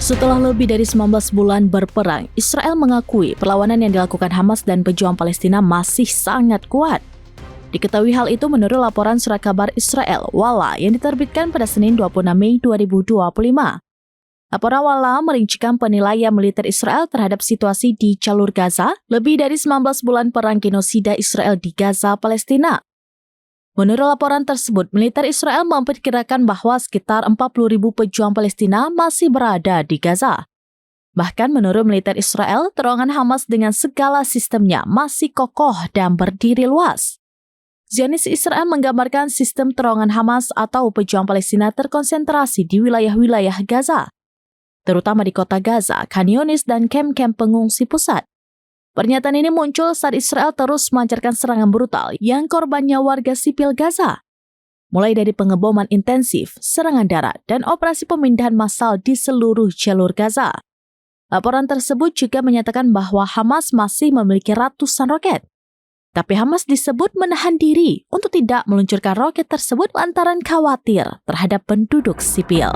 Setelah lebih dari 19 bulan berperang, Israel mengakui perlawanan yang dilakukan Hamas dan pejuang Palestina masih sangat kuat. Diketahui hal itu menurut laporan surat kabar Israel, Walla, yang diterbitkan pada Senin 26 Mei 2025. Laporan Walla merincikan penilaian militer Israel terhadap situasi di jalur Gaza lebih dari 19 bulan perang genosida Israel di Gaza, Palestina. Menurut laporan tersebut, militer Israel memperkirakan bahwa sekitar 40.000 pejuang Palestina masih berada di Gaza. Bahkan menurut militer Israel, terowongan Hamas dengan segala sistemnya masih kokoh dan berdiri luas. Zionis Israel menggambarkan sistem terowongan Hamas atau pejuang Palestina terkonsentrasi di wilayah-wilayah Gaza, terutama di kota Gaza, Khan Yunis, dan kamp-kamp pengungsi pusat. Pernyataan ini muncul saat Israel terus melancarkan serangan brutal yang korbannya warga sipil Gaza. Mulai dari pengeboman intensif, serangan darat, dan operasi pemindahan massal di seluruh jalur Gaza. Laporan tersebut juga menyatakan bahwa Hamas masih memiliki ratusan roket. Tapi Hamas disebut menahan diri untuk tidak meluncurkan roket tersebut lantaran khawatir terhadap penduduk sipil.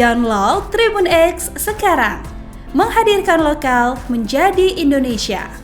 Download Tribun X sekarang, menghadirkan lokal menjadi Indonesia.